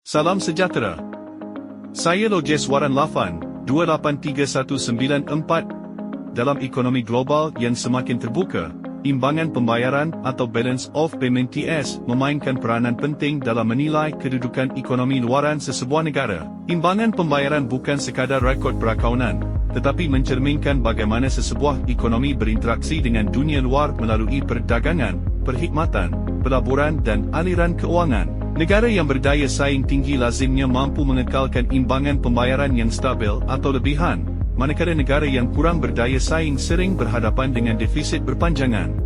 Salam sejahtera. Saya Lojes Waran Lafan, 283194. Dalam ekonomi global yang semakin terbuka, imbangan pembayaran atau Balance of Payment (TS) memainkan peranan penting dalam menilai kedudukan ekonomi luaran sesebuah negara. Imbangan pembayaran bukan sekadar rekod perakaunan, tetapi mencerminkan bagaimana sesebuah ekonomi berinteraksi dengan dunia luar melalui perdagangan, perkhidmatan, pelaburan dan aliran keuangan. Negara yang berdaya saing tinggi lazimnya mampu mengekalkan imbangan pembayaran yang stabil atau lebihan, manakala negara yang kurang berdaya saing sering berhadapan dengan defisit berpanjangan.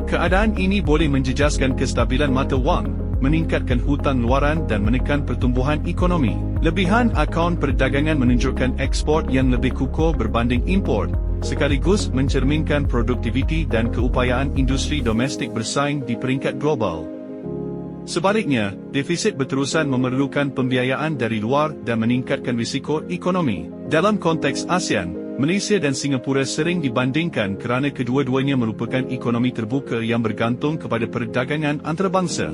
Keadaan ini boleh menjejaskan kestabilan mata wang, meningkatkan hutang luaran dan menekan pertumbuhan ekonomi. Lebihan akaun perdagangan menunjukkan ekspor yang lebih kukuh berbanding import, sekaligus mencerminkan produktiviti dan keupayaan industri domestik bersaing di peringkat global. Sebaliknya, defisit berterusan memerlukan pembiayaan dari luar dan meningkatkan risiko ekonomi. Dalam konteks ASEAN, Malaysia dan Singapura sering dibandingkan kerana kedua-duanya merupakan ekonomi terbuka yang bergantung kepada perdagangan antarabangsa.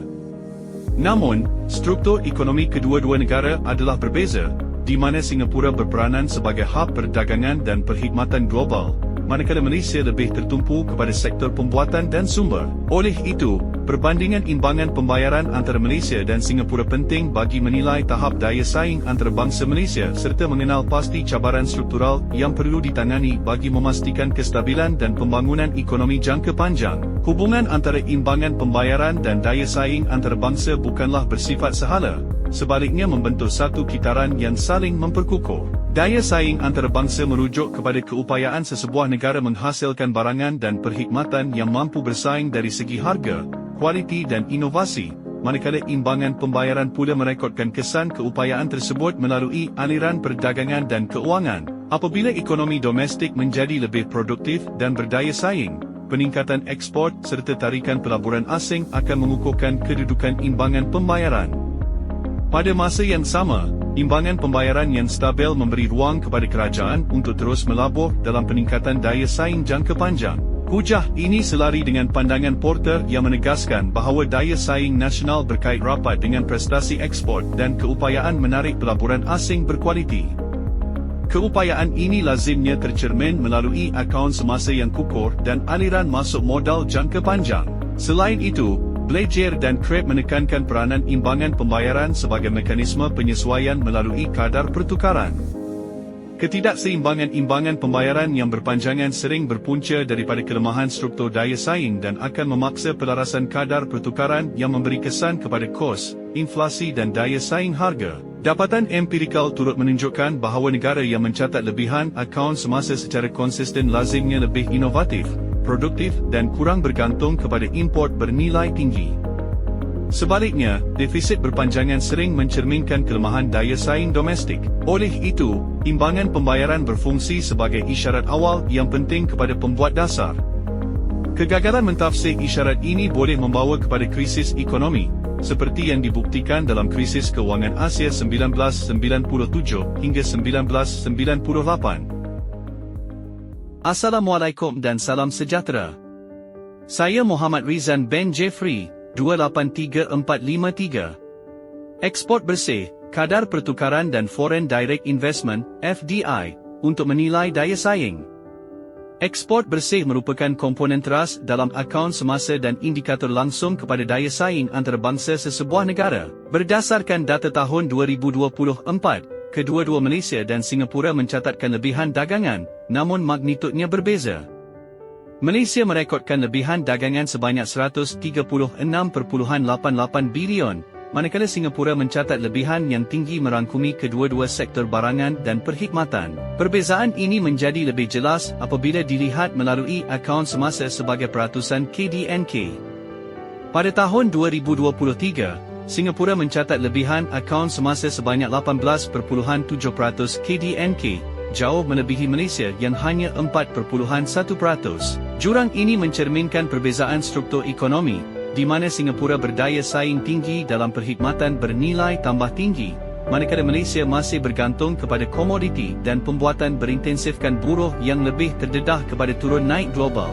Namun, struktur ekonomi kedua-dua negara adalah berbeza, di mana Singapura berperanan sebagai hub perdagangan dan perkhidmatan global, manakala Malaysia lebih tertumpu kepada sektor pembuatan dan sumber. Oleh itu, perbandingan imbangan pembayaran antara Malaysia dan Singapura penting bagi menilai tahap daya saing antarabangsa Malaysia serta mengenal pasti cabaran struktural yang perlu ditangani bagi memastikan kestabilan dan pembangunan ekonomi jangka panjang. Hubungan antara imbangan pembayaran dan daya saing antarabangsa bukanlah bersifat sehala, sebaliknya membentuk satu kitaran yang saling memperkukuh. Daya saing antarabangsa merujuk kepada keupayaan sesebuah negara menghasilkan barangan dan perkhidmatan yang mampu bersaing dari segi harga, kualiti dan inovasi, manakala imbangan pembayaran pula merekodkan kesan keupayaan tersebut melalui aliran perdagangan dan keuangan. Apabila ekonomi domestik menjadi lebih produktif dan berdaya saing, peningkatan ekspor serta tarikan pelaburan asing akan mengukuhkan kedudukan imbangan pembayaran. Pada masa yang sama, imbangan pembayaran yang stabil memberi ruang kepada kerajaan untuk terus melabur dalam peningkatan daya saing jangka panjang. Hujah ini selari dengan pandangan Porter yang menegaskan bahawa daya saing nasional berkait rapat dengan prestasi ekspor dan keupayaan menarik pelaburan asing berkualiti. Keupayaan ini lazimnya tercermin melalui akaun semasa yang kukuh dan aliran masuk modal jangka panjang. Selain itu, Blair dan Crabb menekankan peranan imbangan pembayaran sebagai mekanisme penyesuaian melalui kadar pertukaran. Ketidakseimbangan imbangan pembayaran yang berpanjangan sering berpunca daripada kelemahan struktur daya saing dan akan memaksa pelarasan kadar pertukaran yang memberi kesan kepada kos, inflasi dan daya saing harga. Dapatan empirikal turut menunjukkan bahawa negara yang mencatat lebihan akaun semasa secara konsisten lazimnya lebih inovatif, produktif dan kurang bergantung kepada import bernilai tinggi. Sebaliknya, defisit berpanjangan sering mencerminkan kelemahan daya saing domestik. Oleh itu, imbangan pembayaran berfungsi sebagai isyarat awal yang penting kepada pembuat dasar. Kegagalan mentafsir isyarat ini boleh membawa kepada krisis ekonomi, seperti yang dibuktikan dalam krisis kewangan Asia 1997 hingga 1998. Assalamualaikum dan salam sejahtera. Saya Muhammad Rizan bin Jeffrey, 283453. Ekspor bersih, kadar pertukaran dan Foreign Direct Investment (FDI) untuk menilai daya saing. Ekspor bersih merupakan komponen teras dalam akaun semasa dan indikator langsung kepada daya saing antarabangsa sesebuah negara. Berdasarkan data tahun 2024, kedua-dua Malaysia dan Singapura mencatatkan lebihan dagangan, namun magnitudnya berbeza. Malaysia merekodkan lebihan dagangan sebanyak 136.88 bilion, manakala Singapura mencatat lebihan yang tinggi merangkumi kedua-dua sektor barangan dan perkhidmatan. Perbezaan ini menjadi lebih jelas apabila dilihat melalui akaun semasa sebagai peratusan KDNK. Pada tahun 2023, Singapura mencatat lebihan akaun semasa sebanyak 18.7% KDNK, jauh melebihi Malaysia yang hanya 4.1%. Jurang ini mencerminkan perbezaan struktur ekonomi, di mana Singapura berdaya saing tinggi dalam perkhidmatan bernilai tambah tinggi, manakala Malaysia masih bergantung kepada komoditi dan pembuatan berintensifkan buruh yang lebih terdedah kepada turun naik global.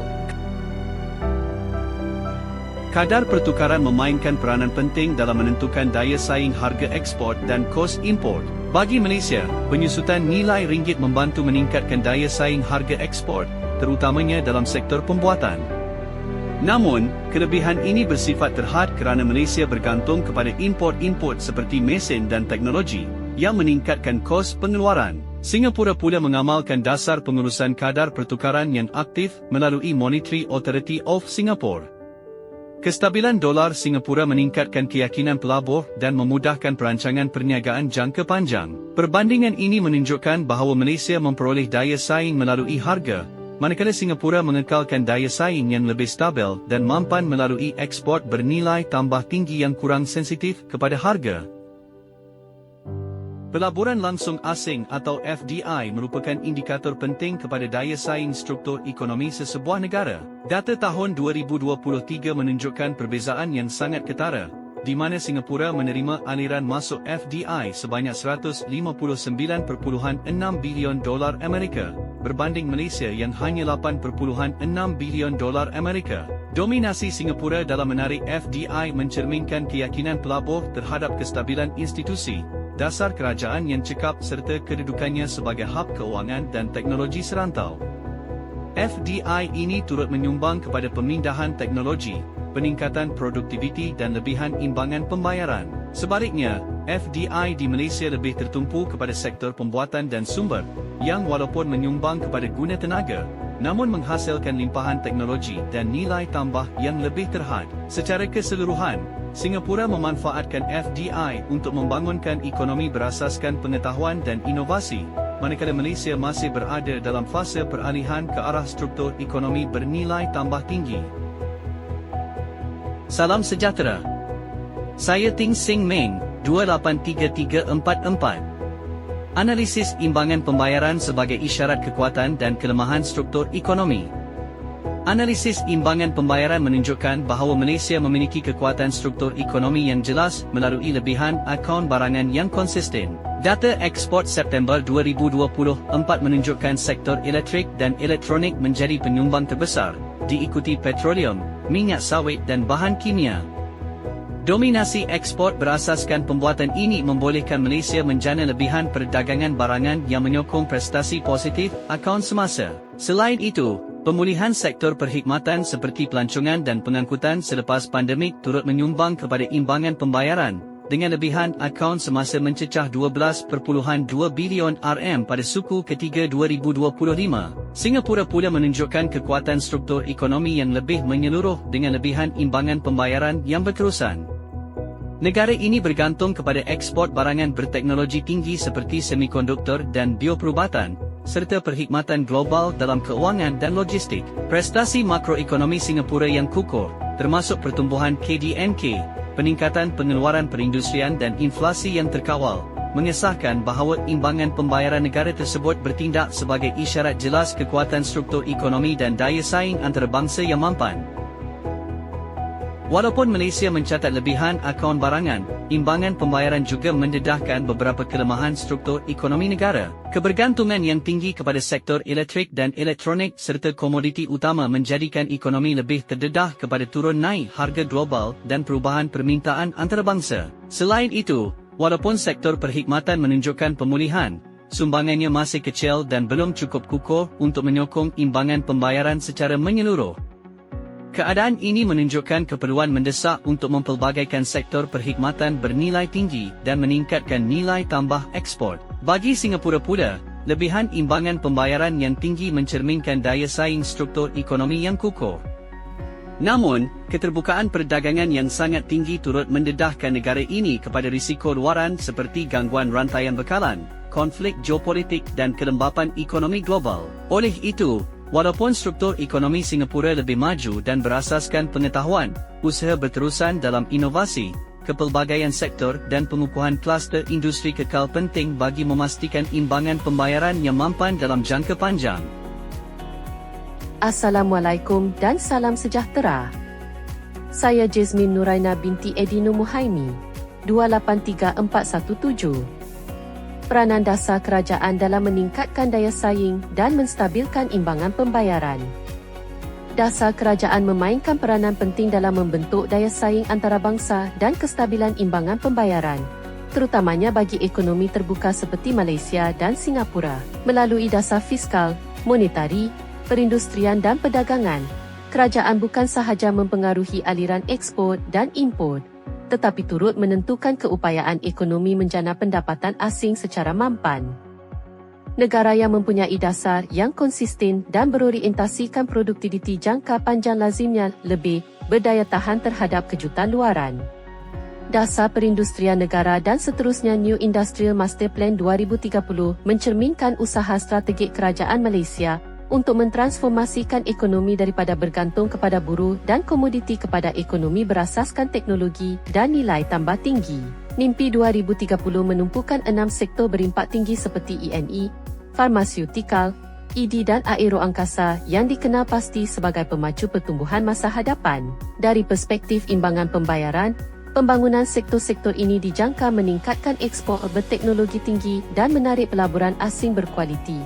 Kadar pertukaran memainkan peranan penting dalam menentukan daya saing harga ekspor dan kos import. Bagi Malaysia, penyusutan nilai ringgit membantu meningkatkan daya saing harga ekspor, terutamanya dalam sektor pembuatan. Namun, kelebihan ini bersifat terhad kerana Malaysia bergantung kepada import-import seperti mesin dan teknologi, yang meningkatkan kos pengeluaran. Singapura pula mengamalkan dasar pengurusan kadar pertukaran yang aktif melalui Monetary Authority of Singapore. Kestabilan dolar Singapura meningkatkan keyakinan pelabur dan memudahkan perancangan perniagaan jangka panjang. Perbandingan ini menunjukkan bahawa Malaysia memperoleh daya saing melalui harga, manakala Singapura mengekalkan daya saing yang lebih stabil dan mampan melalui ekspor bernilai tambah tinggi yang kurang sensitif kepada harga. Pelaburan langsung asing atau FDI merupakan indikator penting kepada daya saing struktur ekonomi sesebuah negara. Data tahun 2023 menunjukkan perbezaan yang sangat ketara, di mana Singapura menerima aliran masuk FDI sebanyak $159.6 bilion Amerika, berbanding Malaysia yang hanya $8.6 bilion Amerika. Dominasi Singapura dalam menarik FDI mencerminkan keyakinan pelabur terhadap kestabilan institusi, dasar kerajaan yang cekap serta kedudukannya sebagai hub keuangan dan teknologi serantau. FDI ini turut menyumbang kepada pemindahan teknologi, peningkatan produktiviti dan lebihan imbangan pembayaran. Sebaliknya, FDI di Malaysia lebih tertumpu kepada sektor pembuatan dan sumber, yang walaupun menyumbang kepada guna tenaga, namun menghasilkan limpahan teknologi dan nilai tambah yang lebih terhad. Secara keseluruhan, Singapura memanfaatkan FDI untuk membangunkan ekonomi berasaskan pengetahuan dan inovasi, manakala Malaysia masih berada dalam fasa peralihan ke arah struktur ekonomi bernilai tambah tinggi. Salam sejahtera. Saya Ting Sing Meng, 283344. Analisis imbangan pembayaran sebagai isyarat kekuatan dan kelemahan struktur ekonomi. Analisis imbangan pembayaran menunjukkan bahawa Malaysia memiliki kekuatan struktur ekonomi yang jelas melalui lebihan akaun barangan yang konsisten. Data ekspor September 2024 menunjukkan sektor elektrik dan elektronik menjadi penyumbang terbesar, diikuti petroleum, minyak sawit dan bahan kimia. Dominasi ekspor berasaskan pembuatan ini membolehkan Malaysia menjana lebihan perdagangan barangan yang menyokong prestasi positif akaun semasa. Selain itu, pemulihan sektor perkhidmatan seperti pelancongan dan pengangkutan selepas pandemik turut menyumbang kepada imbangan pembayaran, dengan lebihan akaun semasa mencecah 12.2 bilion RM pada suku ketiga 2025. Singapura pula menunjukkan kekuatan struktur ekonomi yang lebih menyeluruh dengan lebihan imbangan pembayaran yang berterusan. Negara ini bergantung kepada ekspor barangan berteknologi tinggi seperti semikonduktor dan bioperubatan, serta perkhidmatan global dalam keuangan dan logistik. Prestasi makroekonomi Singapura yang kukuh, termasuk pertumbuhan KDNK, peningkatan pengeluaran perindustrian dan inflasi yang terkawal, mengesahkan bahawa imbangan pembayaran negara tersebut bertindak sebagai isyarat jelas kekuatan struktur ekonomi dan daya saing antarabangsa yang mampan. Walaupun Malaysia mencatat lebihan akaun barangan, imbangan pembayaran juga mendedahkan beberapa kelemahan struktur ekonomi negara. Kebergantungan yang tinggi kepada sektor elektrik dan elektronik serta komoditi utama menjadikan ekonomi lebih terdedah kepada turun naik harga global dan perubahan permintaan antarabangsa. Selain itu, walaupun sektor perkhidmatan menunjukkan pemulihan, sumbangannya masih kecil dan belum cukup kukuh untuk menyokong imbangan pembayaran secara menyeluruh. Keadaan ini menunjukkan keperluan mendesak untuk mempelbagaikan sektor perkhidmatan bernilai tinggi dan meningkatkan nilai tambah ekspor. Bagi Singapura pula, lebihan imbangan pembayaran yang tinggi mencerminkan daya saing struktur ekonomi yang kukuh. Namun, keterbukaan perdagangan yang sangat tinggi turut mendedahkan negara ini kepada risiko luaran seperti gangguan rantaian bekalan, konflik geopolitik dan kelembapan ekonomi global. Oleh itu, walaupun struktur ekonomi Singapura lebih maju dan berasaskan pengetahuan, usaha berterusan dalam inovasi, kepelbagaian sektor dan pengukuhan kluster industri kekal penting bagi memastikan imbangan pembayaran yang mampan dalam jangka panjang. Assalamualaikum dan salam sejahtera. Saya Jasmine Nuraina binti Edino Muhaimi, 283417. Peranan dasar kerajaan dalam meningkatkan daya saing dan menstabilkan imbangan pembayaran. Dasar kerajaan memainkan peranan penting dalam membentuk daya saing antarabangsa dan kestabilan imbangan pembayaran, terutamanya bagi ekonomi terbuka seperti Malaysia dan Singapura. Melalui dasar fiskal, monetari, perindustrian dan perdagangan, kerajaan bukan sahaja mempengaruhi aliran ekspor dan import, tetapi turut menentukan keupayaan ekonomi menjana pendapatan asing secara mampan. Negara yang mempunyai dasar yang konsisten dan berorientasikan produktiviti jangka panjang lazimnya lebih berdaya tahan terhadap kejutan luaran. Dasar perindustrian negara dan seterusnya New Industrial Master Plan 2030 mencerminkan usaha strategik kerajaan Malaysia untuk mentransformasikan ekonomi daripada bergantung kepada buruh dan komoditi kepada ekonomi berasaskan teknologi dan nilai tambah tinggi. Mimpi 2030 menumpukan 6 sektor berimpak tinggi seperti ENE, farmaseutikal, ED dan aeroangkasa yang dikenal pasti sebagai pemacu pertumbuhan masa hadapan. Dari perspektif imbangan pembayaran, pembangunan sektor-sektor ini dijangka meningkatkan ekspor berteknologi tinggi dan menarik pelaburan asing berkualiti,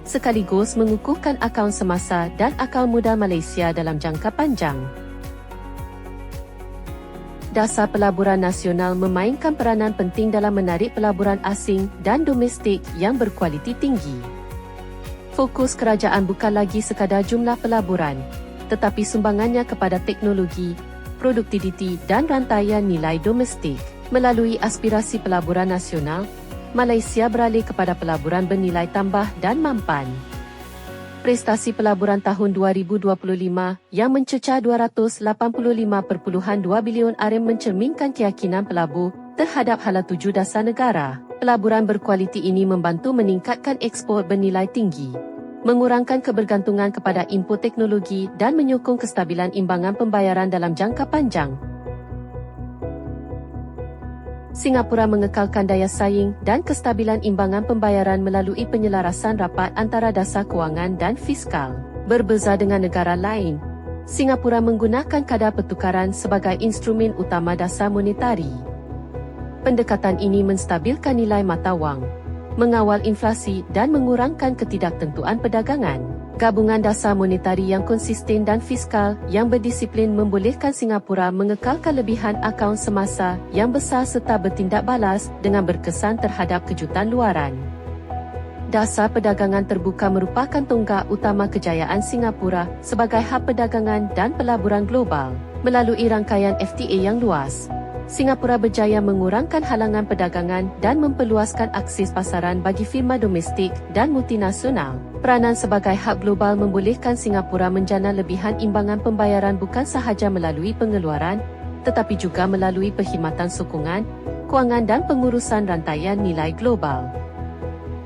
sekaligus mengukuhkan akaun semasa dan akaun modal Malaysia dalam jangka panjang. Dasar pelaburan nasional memainkan peranan penting dalam menarik pelaburan asing dan domestik yang berkualiti tinggi. Fokus kerajaan bukan lagi sekadar jumlah pelaburan, tetapi sumbangannya kepada teknologi, produktiviti dan rantaian nilai domestik. Melalui aspirasi pelaburan nasional, Malaysia beralih kepada pelaburan bernilai tambah dan mampan. Prestasi pelaburan tahun 2025 yang mencecah 285.2 bilion RM mencerminkan keyakinan pelabur terhadap hala tuju dasar negara. Pelaburan berkualiti ini membantu meningkatkan ekspor bernilai tinggi, mengurangkan kebergantungan kepada import teknologi dan menyokong kestabilan imbangan pembayaran dalam jangka panjang. Singapura mengekalkan daya saing dan kestabilan imbangan pembayaran melalui penyelarasan rapat antara dasar kewangan dan fiskal. Berbeza dengan negara lain, Singapura menggunakan kadar pertukaran sebagai instrumen utama dasar monetari. Pendekatan ini menstabilkan nilai mata wang, mengawal inflasi dan mengurangkan ketidaktentuan perdagangan. Gabungan dasar monetari yang konsisten dan fiskal yang berdisiplin membolehkan Singapura mengekalkan lebihan akaun semasa yang besar serta bertindak balas dengan berkesan terhadap kejutan luaran. Dasar perdagangan terbuka merupakan tonggak utama kejayaan Singapura sebagai hub perdagangan dan pelaburan global. Melalui rangkaian FTA yang luas, Singapura berjaya mengurangkan halangan perdagangan dan memperluaskan akses pasaran bagi firma domestik dan multinasional. Peranan sebagai hub global membolehkan Singapura menjana lebihan imbangan pembayaran bukan sahaja melalui pengeluaran, tetapi juga melalui perkhidmatan sokongan, kewangan dan pengurusan rantaian nilai global.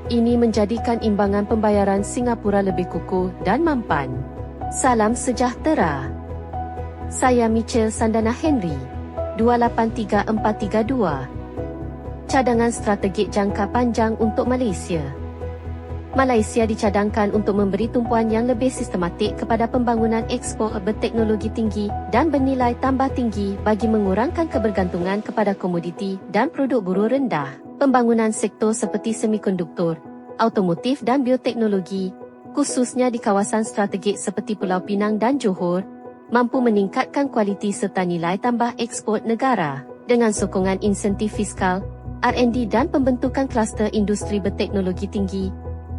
Ini menjadikan imbangan pembayaran Singapura lebih kukuh dan mampan. Salam sejahtera. Saya Michelle Sandana Henry, 283432. Cadangan strategik jangka panjang untuk Malaysia. Malaysia dicadangkan untuk memberi tumpuan yang lebih sistematik kepada pembangunan ekspor berteknologi tinggi dan bernilai tambah tinggi bagi mengurangkan kebergantungan kepada komoditi dan produk buruh rendah. Pembangunan sektor seperti semikonduktor, automotif dan bioteknologi, khususnya di kawasan strategik seperti Pulau Pinang dan Johor, mampu meningkatkan kualiti serta nilai tambah ekspor negara. Dengan sokongan insentif fiskal, R&D dan pembentukan kluster industri berteknologi tinggi,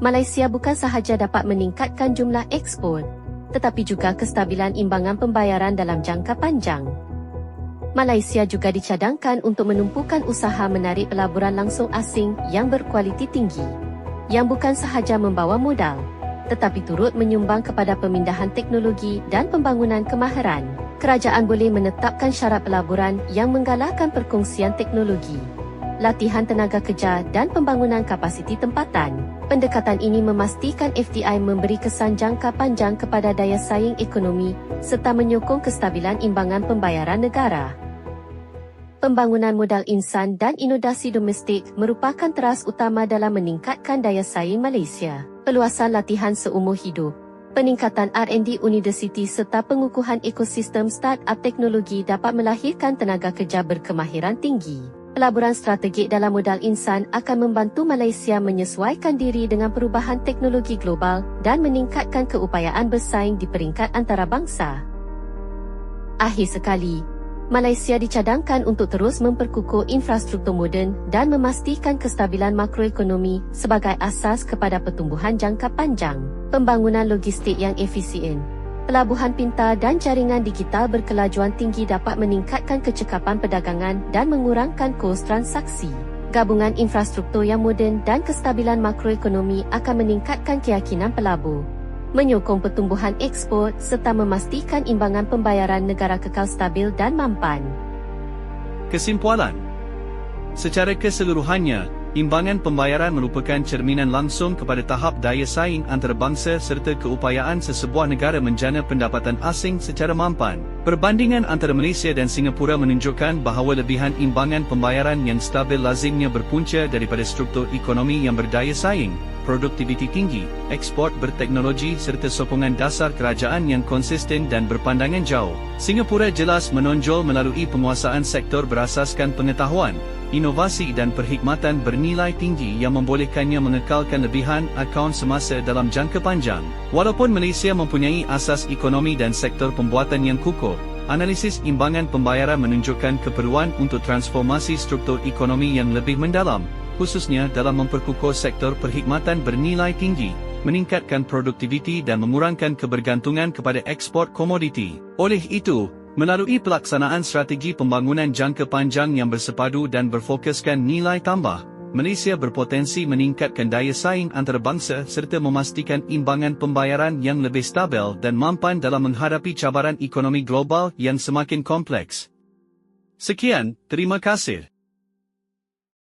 Malaysia bukan sahaja dapat meningkatkan jumlah ekspor, tetapi juga kestabilan imbangan pembayaran dalam jangka panjang. Malaysia juga dicadangkan untuk menumpukan usaha menarik pelaburan langsung asing yang berkualiti tinggi, yang bukan sahaja membawa modal, tetapi turut menyumbang kepada pemindahan teknologi dan pembangunan kemahiran. Kerajaan boleh menetapkan syarat pelaburan yang menggalakkan perkongsian teknologi, latihan tenaga kerja dan pembangunan kapasiti tempatan. Pendekatan ini memastikan FDI memberi kesan jangka panjang kepada daya saing ekonomi serta menyokong kestabilan imbangan pembayaran negara. Pembangunan modal insan dan inovasi domestik merupakan teras utama dalam meningkatkan daya saing Malaysia. Peluasan latihan seumur hidup, peningkatan R&D universiti serta pengukuhan ekosistem start-up teknologi dapat melahirkan tenaga kerja berkemahiran tinggi. Pelaburan strategik dalam modal insan akan membantu Malaysia menyesuaikan diri dengan perubahan teknologi global dan meningkatkan keupayaan bersaing di peringkat antarabangsa. Akhir sekali, Malaysia dicadangkan untuk terus memperkukuh infrastruktur moden dan memastikan kestabilan makroekonomi sebagai asas kepada pertumbuhan jangka panjang. Pembangunan logistik yang efisien, pelabuhan pintar dan jaringan digital berkelajuan tinggi dapat meningkatkan kecekapan perdagangan dan mengurangkan kos transaksi. Gabungan infrastruktur yang moden dan kestabilan makroekonomi akan meningkatkan keyakinan pelabur, menyokong pertumbuhan ekspor serta memastikan imbangan pembayaran negara kekal stabil dan mampan. Kesimpulan. Secara keseluruhannya, imbangan pembayaran merupakan cerminan langsung kepada tahap daya saing antarabangsa serta keupayaan sesebuah negara menjana pendapatan asing secara mampan. Perbandingan antara Malaysia dan Singapura menunjukkan bahawa lebihan imbangan pembayaran yang stabil lazimnya berpunca daripada struktur ekonomi yang berdaya saing, produktiviti tinggi, ekspor berteknologi serta sokongan dasar kerajaan yang konsisten dan berpandangan jauh. Singapura jelas menonjol melalui penguasaan sektor berasaskan pengetahuan, inovasi dan perkhidmatan bernilai tinggi yang membolehkannya mengekalkan lebihan akaun semasa dalam jangka panjang. Walaupun Malaysia mempunyai asas ekonomi dan sektor pembuatan yang kukuh, analisis imbangan pembayaran menunjukkan keperluan untuk transformasi struktur ekonomi yang lebih mendalam, khususnya dalam memperkukuh sektor perkhidmatan bernilai tinggi, meningkatkan produktiviti dan mengurangkan kebergantungan kepada ekspor komoditi. Oleh itu, melalui pelaksanaan strategi pembangunan jangka panjang yang bersepadu dan berfokuskan nilai tambah, Malaysia berpotensi meningkatkan daya saing antarabangsa serta memastikan imbangan pembayaran yang lebih stabil dan mampan dalam menghadapi cabaran ekonomi global yang semakin kompleks. Sekian, terima kasih.